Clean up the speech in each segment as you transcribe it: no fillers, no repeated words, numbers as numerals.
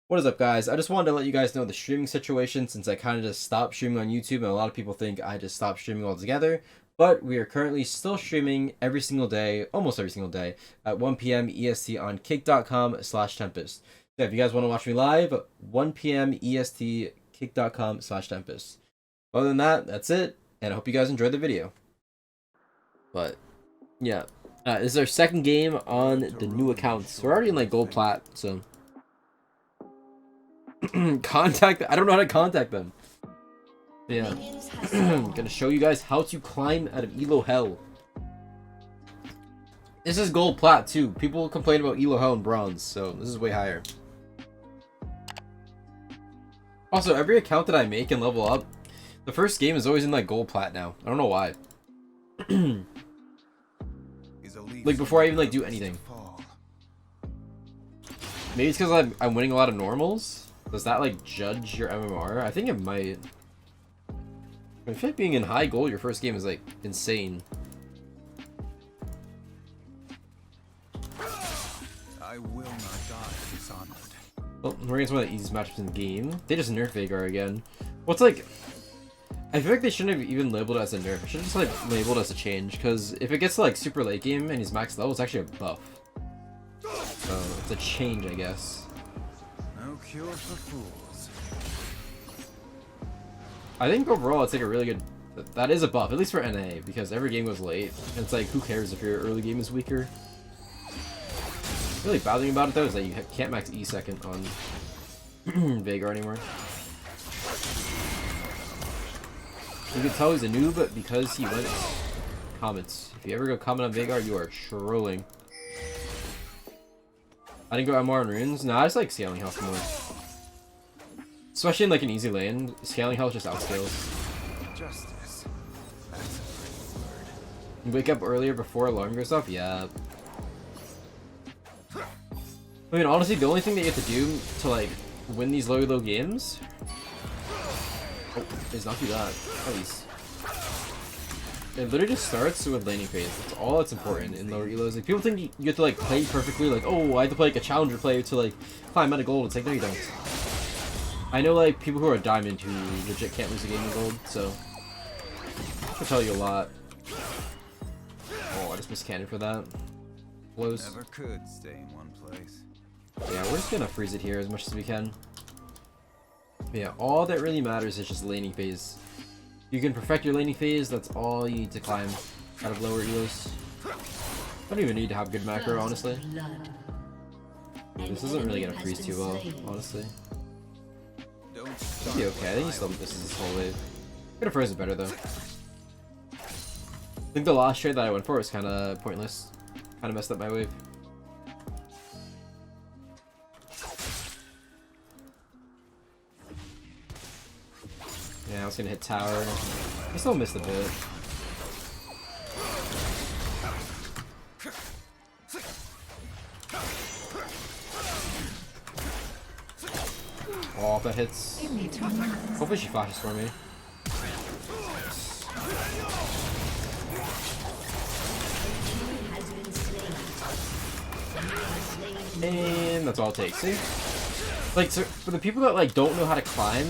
What is up, guys? I just wanted to let you guys know the streaming situation since I kind of just stopped streaming on YouTube, and a lot of people think I just stopped streaming altogether. But we are currently still streaming every single day, almost every single day, at 1 p.m. EST on kick.com/Tempest. So if you guys want to watch me live, 1 p.m. EST, kick.com/Tempest. Other than that, that's it, and I hope you guys enjoyed the video. But, yeah. This is our second game on the new accounts. We're already in, like, gold plat, so... contact, I don't know how to contact them. Yeah. I'm gonna show you guys how to climb out of elo hell. This is gold plat too. People complain about elo hell and bronze, so this is way higher. Also, every account that I make and level up, the first game is always in like gold plat now. I don't know why. Like before I even like do anything. Maybe it's because I'm winning a lot of normals. Does that like judge your MMR? I think it might. I feel like being in high gold your first game is like insane. I will not die dishonored. Well, we're against one of the easiest matchups in the game. They just nerf Veigar again. Well, it's like, I feel like they shouldn't have even labeled it as a nerf. It should just like labeled as a change, because if it gets to like super late game and he's max level, it's actually a buff. So it's a change, I guess. No cure for fools. I think overall it's like a really good... That is a buff, at least for NA, because every game goes late. And it's like, who cares if your early game is weaker? Really bothering about it though is that you can't max E second on Veigar anymore. You can tell he's a noob because he went comments. If you ever go comment on Veigar, you are trolling. I didn't go MR on runes. No, I just like scaling health more. Especially in like an easy lane, scaling health just outscales. Justice. That's a great word. You wake up earlier before alarm goes off? Yeah. I mean, honestly, the only thing that you have to do to like win these low games is not do that. At least. It literally just starts with laning phase. That's all that's important in lower elos. Like people think you have to like play perfectly. Like, oh, I have to play like a challenger player to like climb out of gold. It's like, no, you don't. I know like people who are diamond who legit can't lose a game in gold. So I can tell you a lot. Oh, I just missed cannon for that. Close. Never could stay in one place. Yeah, we're just gonna freeze it here as much as we can. But yeah, all that really matters is just laning phase. You can perfect your laning phase, that's all you need to climb out of lower elos. Don't even need to have good macro, honestly. This isn't really gonna freeze too well, honestly. It'll be okay, I think you still have this whole wave. Could have frozen better though. I think the last trade that I went for was kinda pointless. Kinda messed up my wave. Yeah, I was gonna hit tower. I still missed a bit. Oh, if that hits. Hopefully she flashes for me. And that's all it takes. See? Like, so for the people that like don't know how to climb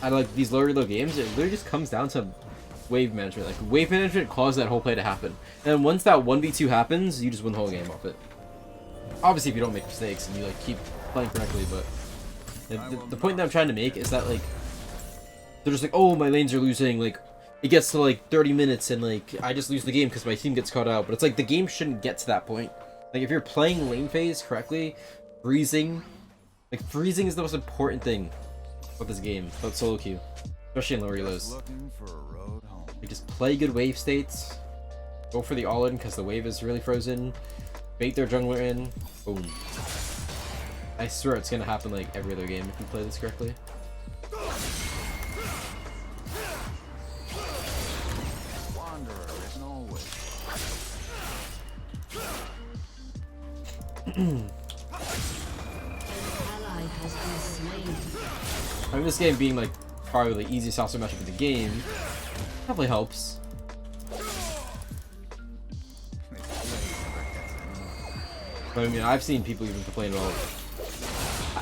at like these lower elo games, it literally just comes down to wave management. Like wave management caused that whole play to happen. And once that 1v2 happens, you just win the whole game off it. Obviously if you don't make mistakes and you like keep playing correctly, but the point that I'm trying to make is that like they're just like, oh, my lanes are losing, like it gets to like 30 minutes and like I just lose the game because my team gets caught out. But it's like the game shouldn't get to that point. Like if you're playing lane phase correctly, freezing is the most important thing with this game, about solo queue, especially in lower elos. Like just play good wave states, go for the all-in because the wave is really frozen, bait their jungler in, boom. I swear it's gonna happen like every other game if you play this correctly. I mean, this game being like probably the easiest Yasuo matchup in the game definitely helps. But I mean, I've seen people even complain about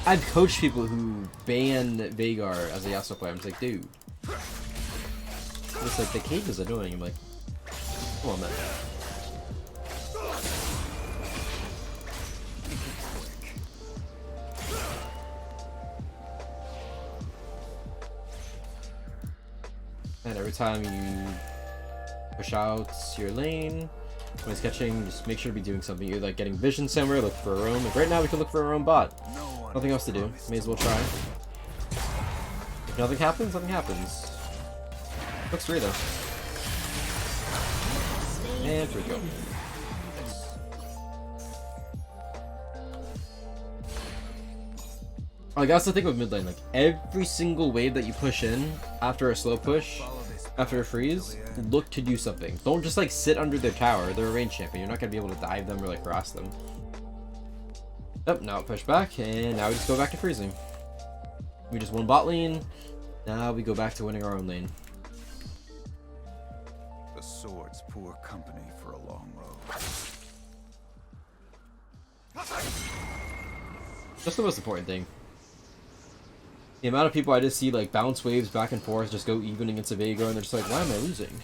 I've coached people who ban Veigar as a Yasuo player. I'm just like, dude. It's like, the cave is annoying. I'm like, come on, man. And every time you push out your lane, when it's catching, just make sure to be doing something. You're like getting vision somewhere, look for a roam. Like right now, we can look for a roam bot. Nothing else to do. May as well try. If nothing happens, nothing happens. Looks free though. And here we go. Like that's the thing with mid lane. Like every single wave that you push in after a slow push, after a freeze, look to do something. Don't just like sit under their tower. They're a range champion. You're not gonna be able to dive them or like harass them. Yep, now push back, and now we just go back to freezing. We just won bot lane. Now we go back to winning our own lane. The sword's poor company for a long road. That's the most important thing. The amount of people I just see like bounce waves back and forth, just go even against a Veigar, and they're just like, why am I losing?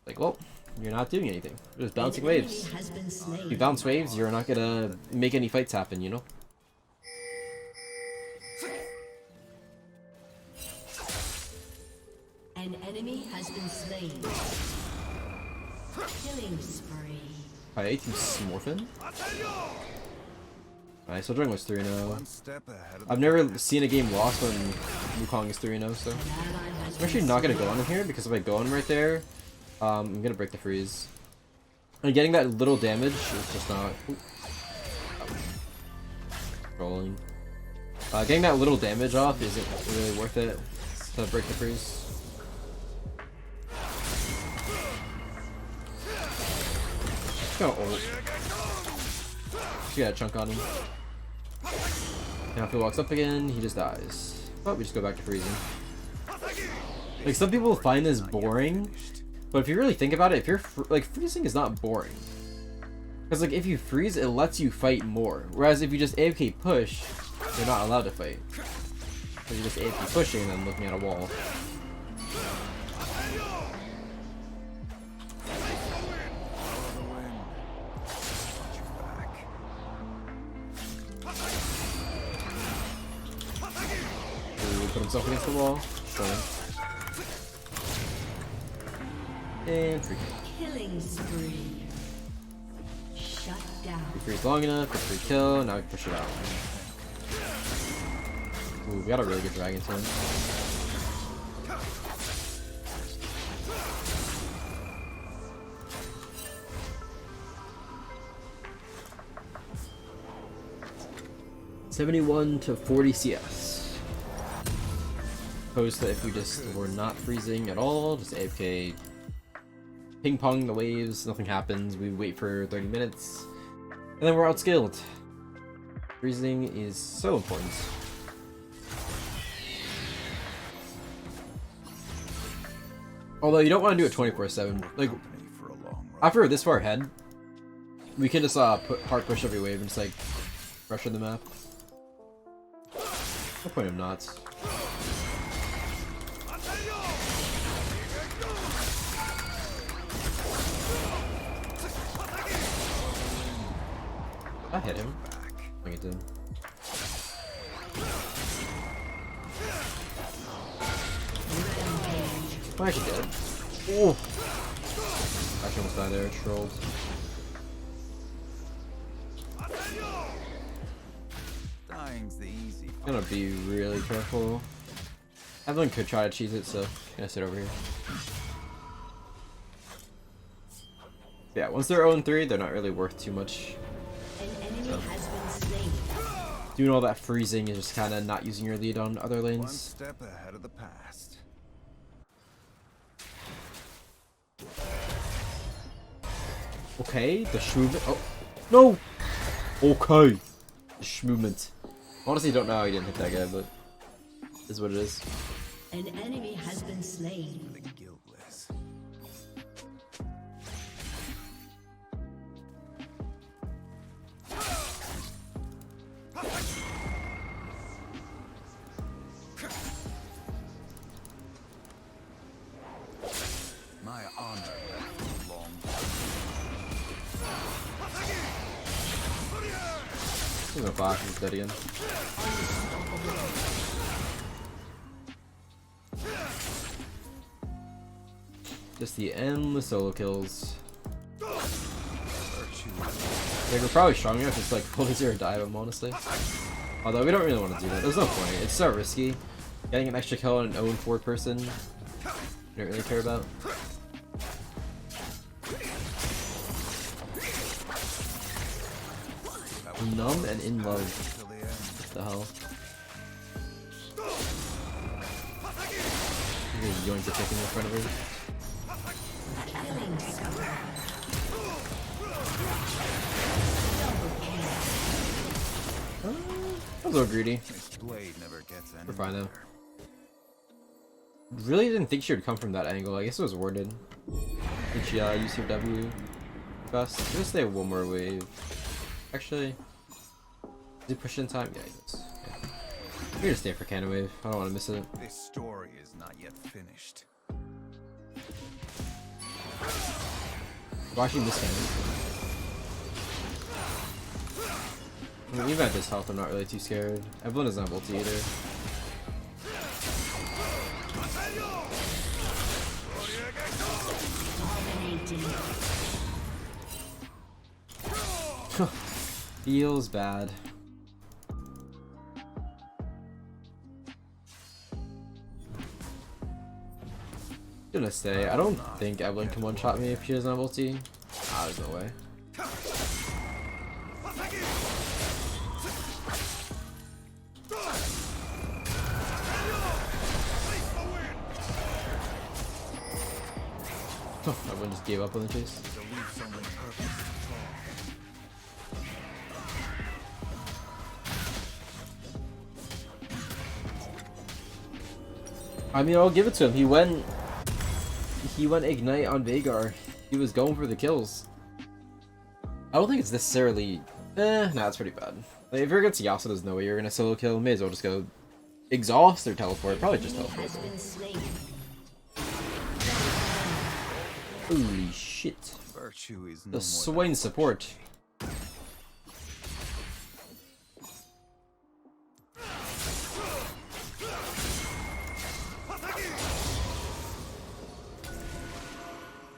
Like, well, you're not doing anything. You're just bouncing waves. If you bounce waves, you're not gonna make any fights happen, you know? An enemy has been slain. Killing spree. I ate you Smorfin. Alright, so Drang was 3-0. I've never seen a game lost when Wukong is 3-0, so I'm actually not gonna go on him here because if I go on him right there, I'm gonna break the freeze. And getting that little damage is just not rolling. Getting that little damage off isn't really worth it to break the freeze. Go ult. She got a chunk on him. Now if he walks up again, he just dies. But we just go back to freezing. Like some people find this boring, but if you really think about it, if you're like freezing is not boring. Because like if you freeze, it lets you fight more. Whereas if you just AFK push, you're not allowed to fight. Because you're just AFK pushing and then looking at a wall. Put himself against the wall. And free kill. Killing spree. Shut down. We freeze long enough, get free kill, now we push it out. Ooh, we got a really good dragon turn. $71 to 40 CS. Opposed to if we just were not freezing at all, just AFK, ping pong the waves, nothing happens, we wait for 30 minutes, and then we're outskilled. Freezing is so important. Although you don't want to do it 24/7. Like after we're this far ahead, we can just hard push every wave and just like pressure the map. No point of not. I hit him. I think it did. I actually did. Oh! Actually almost died there, trolled. Dying's the easy I'm gonna be really careful. Everyone could try to cheese it, so I'm gonna sit over here. Yeah, once they're 0-3, they're not really worth too much. An enemy has been slain. Doing all that freezing is just kind of not using your lead on other One lanes. step ahead of the past. Okay, the Shmovement. Oh, no! Okay! The Shmovement. Honestly, don't know how he didn't hit that guy, but this is what it is. An enemy has been slain. The guiltless. Vaank is dead again. Just the endless solo kills. Like, we're probably strong enough to like pull the 0 dive him, honestly. Although we don't really want to do that. There's no point. It's so risky. Getting an extra kill on an 0-4 person, we don't really care about. Numb and in love. What the hell? You're going to chicken in front of her. That was a little greedy. We're fine though. Really didn't think she would come from that angle. I guess it was warded. Did she use her W best? Just stay one more wave. Actually, is he push in time? Yeah, he does. Yeah. We're gonna stay for cannon wave. I don't want to miss it. This story is not yet finished. Watching this cannon. I mean, even at this health, I'm not really too scared. Evelyn doesn't have ulti either. Feels bad. Gonna stay. I don't think Evelyn can one-shot me if she doesn't have ulti. Ah, there's no way. Everyone just gave up on the chase. I mean, I'll give it to him. He went ignite on Veigar. He was going for the kills. I don't think it's necessarily. Nah, it's pretty bad. Like, if you're against Yasuo, there's no way you're gonna solo kill. May as well just go exhaust or teleport. Probably just teleport. Holy shit. Virtue is no The more Swain support.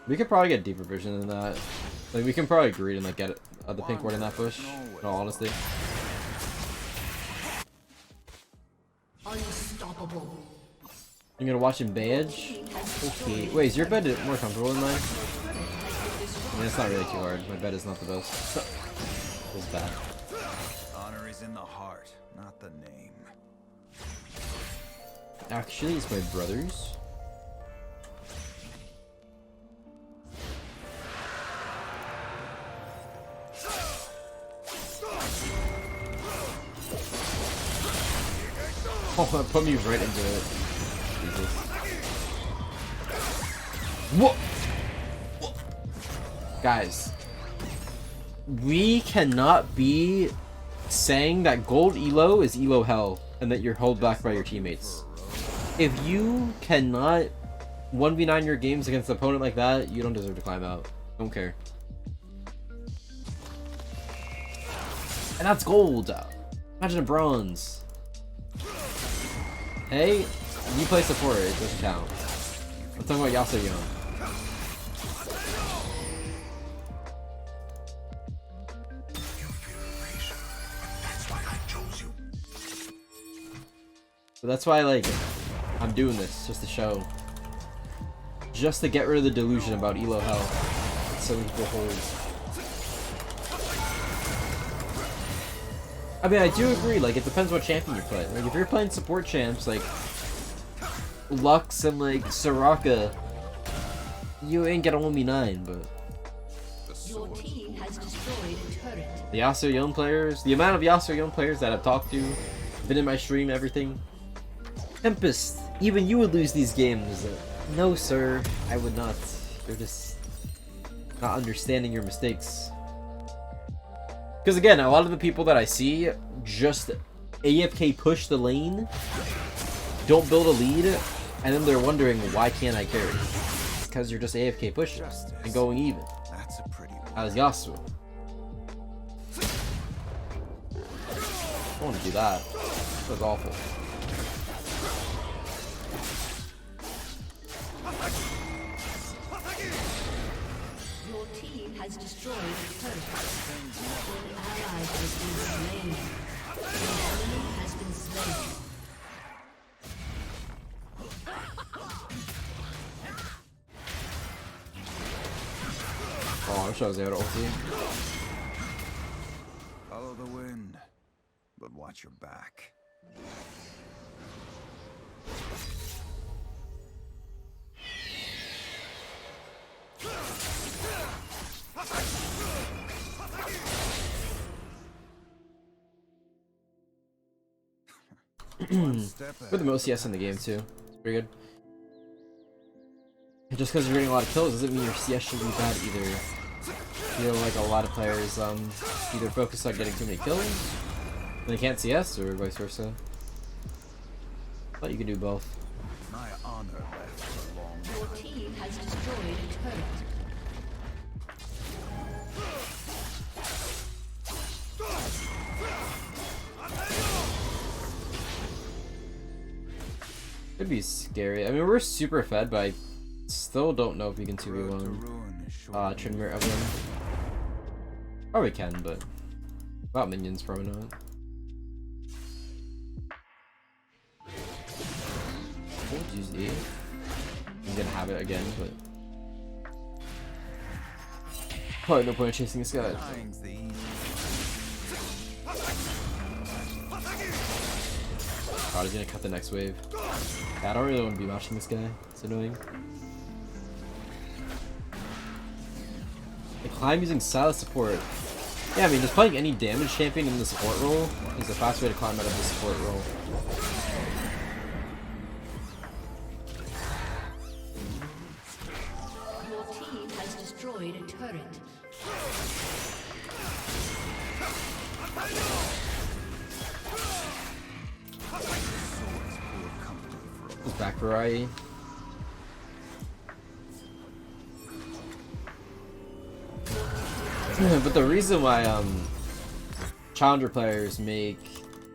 We could probably get deeper vision than that. Like, we can probably greed and like get the pink ward in that push. In all honesty. Unstoppable. You're gonna watch him badge? Okay. Wait, is your bed more comfortable than mine? I mean, it's not really too hard. My bed is not the best. It's bad. honor is in the heart, not the name. Actually, it's my brother's. Oh, that put me right into it. Jesus. What? Guys, we cannot be saying that gold elo is elo hell and that you're held back by your teammates. If you cannot 1v9 your games against an opponent like that, you don't deserve to climb out. Don't care. And that's gold. Imagine a bronze. Hey, you play support, it doesn't count. I'm talking about Yasuo Yone. So that's why, like, I'm doing this, just to show. Just to get rid of the delusion about elo hell. So many people hold. I mean, I do agree, like, it depends what champion you're playing. Like, if you're playing support champs, like, Lux and, like, Soraka, you ain't gonna 1v9, but... Your team has destroyed a turret. The Yasuo Yone players, the amount of Yasuo Yone players that I've talked to, been in my stream, everything. Tempest, even you would lose these games. No, sir, I would not. You're just not understanding your mistakes. Because again, a lot of the people that I see just AFK push the lane, don't build a lead, and then they're wondering, why can't I carry? It's because you're just AFK pushing and going even. That's a pretty one. As Yasuo. don't want to do that. That was awful. Your team has destroyed a turret. An ally has been slain. An enemy has been slain. Oh, I wish I was there to ulti. Follow the wind, but watch your back. We're the most CS in the game too. It's pretty good. And just because you're getting a lot of kills doesn't mean your CS should be bad either. You know, like a lot of players either focus on getting too many kills and they can't CS, or vice versa. But you can do both. My honor lasts a long Your team has destroyed a turret. Could be scary. I mean, we're super fed, but I still don't know if we can 2v1 Trinmer of them. Probably can, but without minions, probably not. We'll use E. I'm gonna have it again, but probably no point in chasing this guy. God, he's gonna cut the next wave. Yeah, I don't really want to be matching this guy. It's annoying. I climb using Silas support. Yeah, I mean, just playing any damage champion in the support role is the fast way to climb out of the support role. Your team has destroyed a turret. Just back variety. But the reason why challenger players make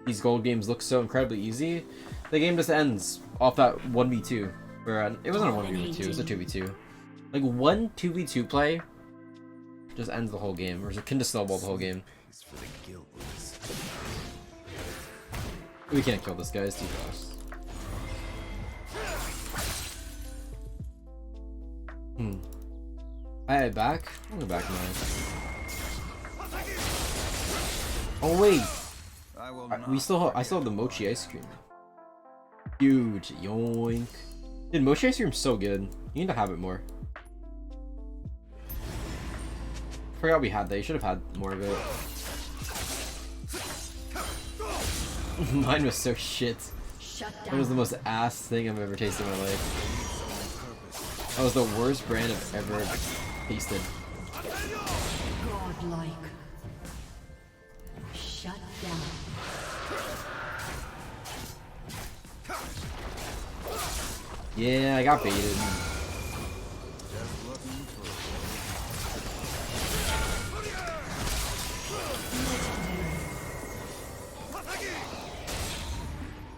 these gold games look so incredibly easy, the game just ends off that 1v2. Where it wasn't a 1v2, it was a 2v2. Like one 2v2 play just ends the whole game, or can just snowball the whole game. We can't kill this guy, it's too fast. I back? I'm gonna back mine. Oh wait! I still have the mochi ice cream. Huge, yoink. Dude, mochi ice cream's so good. You need to have it more. Forgot we had that. You should have had more of it. Mine was so shit. That was the most ass thing I've ever tasted in my life. That was the worst brand I've ever tasted. Godlike. Shut down. Yeah, I got baited.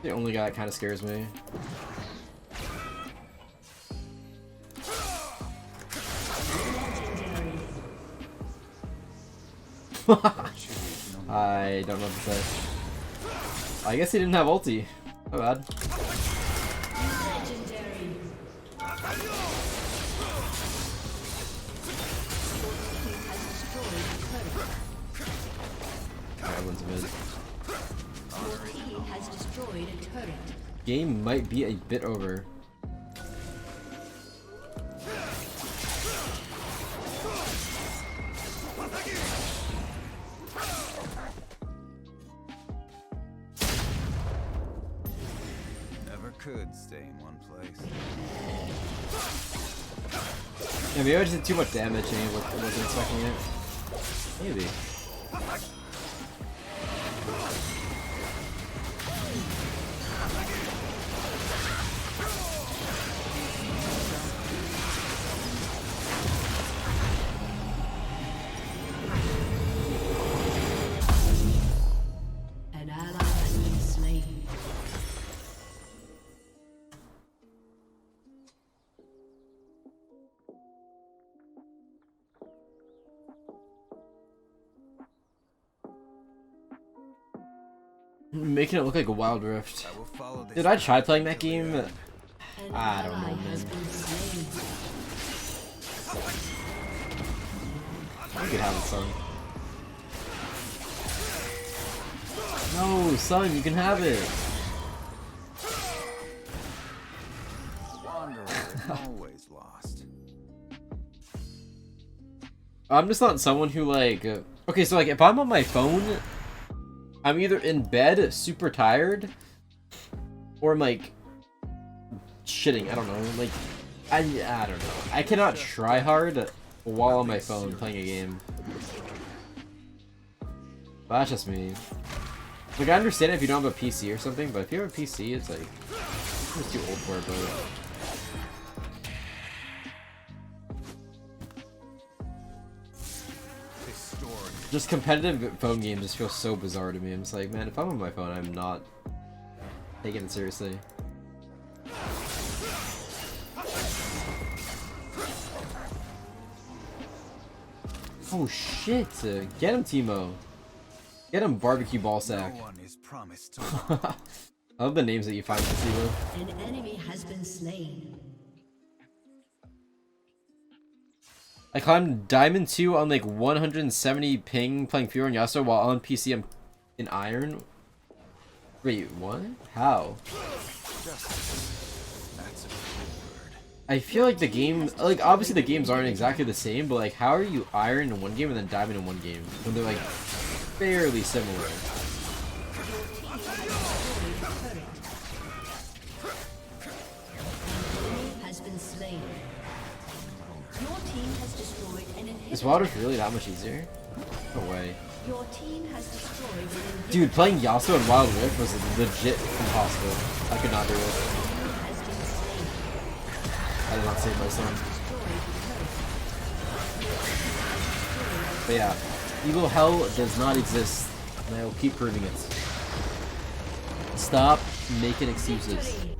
The only guy that kind of scares me. I don't know what to say. I guess he didn't have ulti. Not bad. Everyone's mid. Game might be a bit over. Never could stay in one place. Yeah, maybe I just did too much damage and I wasn't expecting it. Maybe. An ally Making it look like a Wild Rift. I will follow this. Did I try playing that game? An I don't ally know, has man. been slain. You could have it, son. No, son, you can have it. Wanderer is always lost. I'm just not someone who like. Okay, so like if I'm on my phone, I'm either in bed, super tired, or I'm like shitting. I don't know. Like I don't know. I cannot try hard while on my phone playing a game. But that's just me. Like I understand if you don't have a PC or something, but if you have a PC, it's like I'm just too old for it. But This story. just competitive phone games just feel so bizarre to me. I'm just like, man, if I'm on my phone, I'm not taking it seriously. Oh shit! Get him, Timo. Get him, barbecue ballsack. No one is promised to. I love the names that you find for Timo. An enemy has been slain. I climbed Diamond 2 on like 170 ping playing Fear on Yasuo while on PC I'm in Iron. Wait, what? How? Justice. That's a good word. I feel like the game, like obviously the games aren't exactly the same, but like how are you Iron in one game and then Diamond in one game when they're like fairly similar? Has been slain. Your team has destroyed an Is inhibitor. Wild Rift really that much easier? No way. Your team has destroyed an inhibitor. Dude, playing Yasuo and Wild Rift was legit impossible. I could not do it. Has been slain. I did not save my son. But yeah, evil hell does not exist, and I will keep proving it. Stop making excuses. Victory.